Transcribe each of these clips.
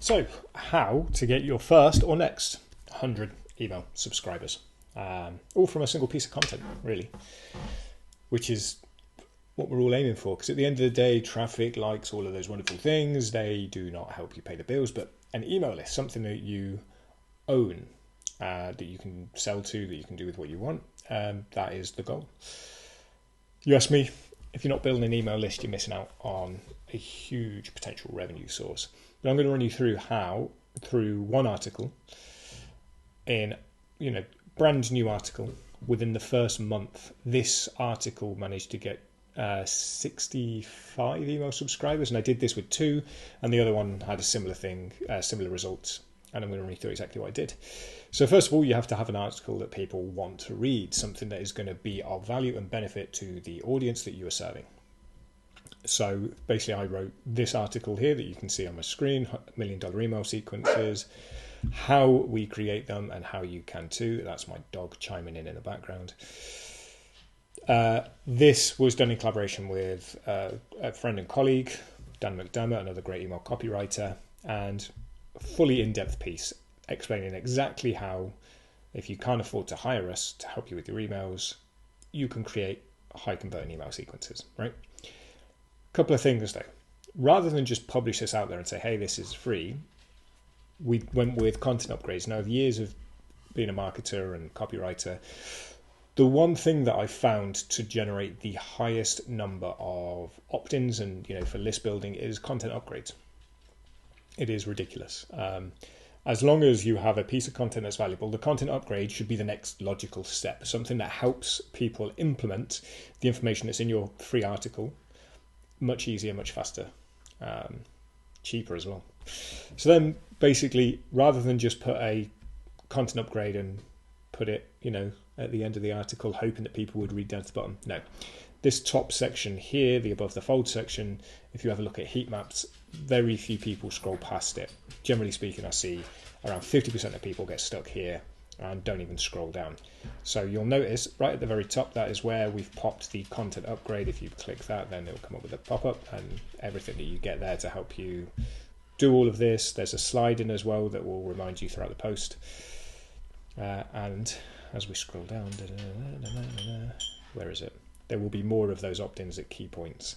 So, how to get your first or next 100 email subscribers? All from a single piece of content, really, which is what we're all aiming for. Because at the end of the day, traffic, likes, all of those wonderful things, they do not help you pay the bills. But an email list, something that you own, that you can sell to, that you can do with what you want, that is the goal. You ask me, if you're not building an email list, you're missing out on a huge potential revenue source. But I'm going to run you through how, through one article, in brand new article, within the first month, this article managed to get 65 email subscribers, and I did this with two, and the other one had a similar thing, similar results. And I'm going to run you through exactly what I did. So first of all, you have to have an article that people want to read, something that is going to be of value and benefit to the audience that you are serving. So basically, I wrote this article here that you can see on my screen, $1 Million Email Sequences, how we create them and how you can too. That's my dog chiming in the background. This was done in collaboration with a friend and colleague, Dan McDermott, another great email copywriter, and fully in-depth piece explaining exactly how, if you can't afford to hire us to help you with your emails, you can create high converting email sequences, right? Couple of things though. Rather than just publish this out there and say, hey, this is free, we went with content upgrades. Now, years of being a marketer and copywriter, the one thing that I found to generate the highest number of opt-ins and for list building is content upgrades. It is ridiculous. As long as you have a piece of content that's valuable, the content upgrade should be the next logical step, something that helps people implement the information that's in your free article much easier, much faster, cheaper as well. So then basically, rather than just put a content upgrade and put it, at the end of the article, hoping that people would read down to the bottom, no. This top section here, the above the fold section, if you have a look at heat maps, very few people scroll past it. Generally speaking, I see around 50% of people get stuck here and don't even scroll down. So you'll notice right at the very top, that is where we've popped the content upgrade. If you click that, then it'll come up with a pop-up and everything that you get there to help you do all of this. There's a slide in as well that will remind you throughout the post. And as we scroll down, where is it? There will be more of those opt-ins at key points.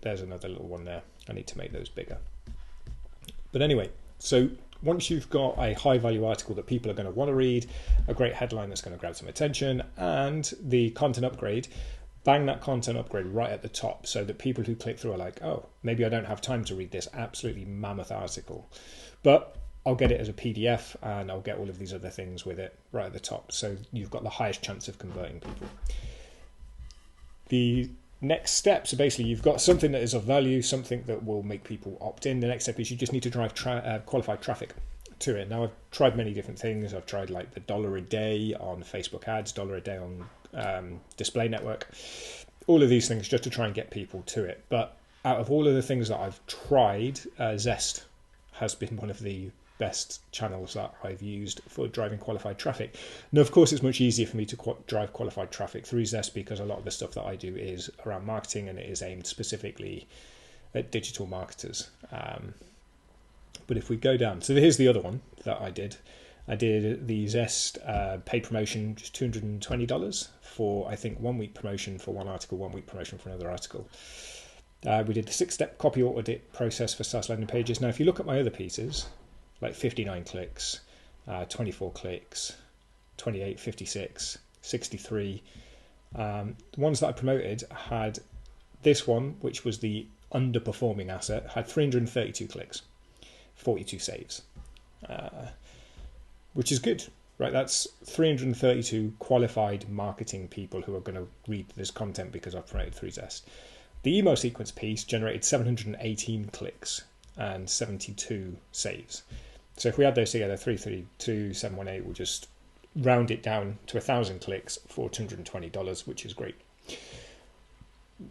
There's another little one there. I need to make those bigger. But anyway, so once you've got a high value article that people are going to want to read, a great headline that's going to grab some attention, and the content upgrade, bang that content upgrade right at the top so that people who click through are like, oh, maybe I don't have time to read this absolutely mammoth article, but I'll get it as a PDF and I'll get all of these other things with it right at the top. So you've got the highest chance of converting people. The next step, so basically you've got something that is of value, something that will make people opt in. The next step is you just need to drive qualified traffic to it. Now, I've tried many different things. I've tried like the $1 a day on Facebook ads, $1 a day on display network, all of these things just to try and get people to it. But out of all of the things that I've tried, Zest has been one of the best channels that I've used for driving qualified traffic. Now, of course, it's much easier for me to drive qualified traffic through Zest because a lot of the stuff that I do is around marketing and it is aimed specifically at digital marketers. But if we go down, so here's the other one that I did. I did the Zest paid promotion, just $220 for, I think, 1 week promotion for one article, 1 week promotion for another article. We did the 6-step copy audit process for SaaS landing pages. Now, if you look at my other pieces, like 59 clicks, 24 clicks, 28, 56, 63. The ones that I promoted had this one, which was the underperforming asset, had 332 clicks, 42 saves, which is good, right? That's 332 qualified marketing people who are going to read this content because I've promoted through Zest. The email sequence piece generated 718 clicks and 72 saves. So if we add those together, 332, 718, we'll just round it down to 1,000 clicks for $220, which is great.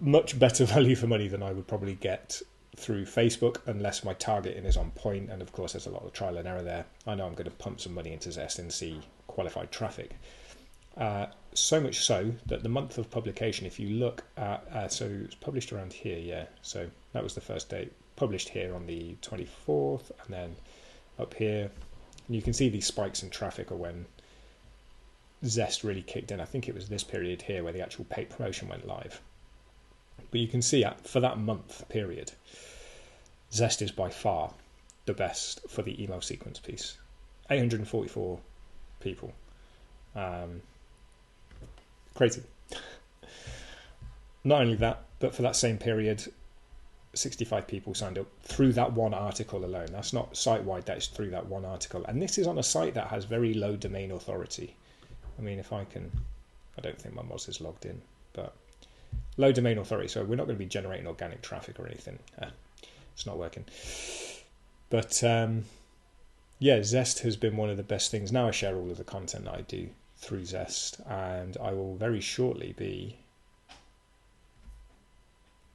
Much better value for money than I would probably get through Facebook, unless my targeting is on point. And of course, there's a lot of trial and error there. I know I'm going to pump some money into Zest and see qualified traffic. So much so that the month of publication, if you look at, so it was published around here, yeah. So that was the first date. published here on the 24th, and then up here, and you can see these spikes in traffic are when Zest really kicked in. I think it was this period here where the actual paid promotion went live. But you can see for that month period, Zest is by far the best for the email sequence piece. 844 people. Crazy. Not only that, but for that same period, 65 people signed up through that one article alone. That's not site-wide, that's through that one article. And this is on a site that has very low domain authority. I mean, I don't think my Moz is logged in, but low domain authority, so we're not going to be generating organic traffic or anything. It's not working. But yeah, Zest has been one of the best things. Now I share all of the content that I do through Zest, and I will very shortly be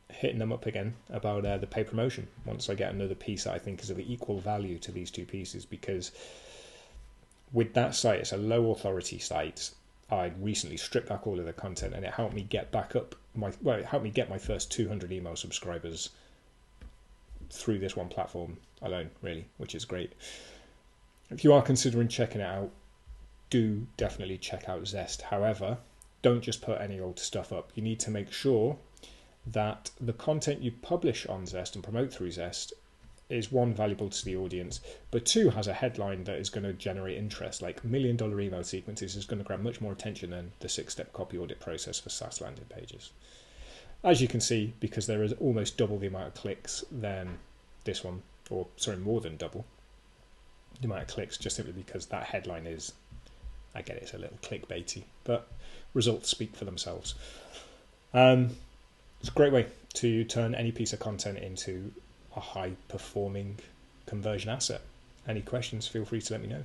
hitting them up again about the paid promotion once I get another piece that I think is of equal value to these two pieces, because with that site, it's a low authority site. I recently stripped back all of the content, and it helped me get back up it helped me get my first 200 email subscribers through this one platform alone, really, which is great. If you are considering checking it out, do definitely check out Zest. However, don't just put any old stuff up. You need to make sure that the content you publish on Zest and promote through Zest is, one, valuable to the audience, but two, has a headline that is going to generate interest. Like $1 million email sequences is going to grab much more attention than the 6-step copy audit process for SaaS landing pages. As you can see, because there is almost double the amount of clicks than this one, or sorry, more than double the amount of clicks, just simply because that headline is, I get it's a little clickbaity, but results speak for themselves. It's a great way to turn any piece of content into a high performing conversion asset. Any questions, feel free to let me know.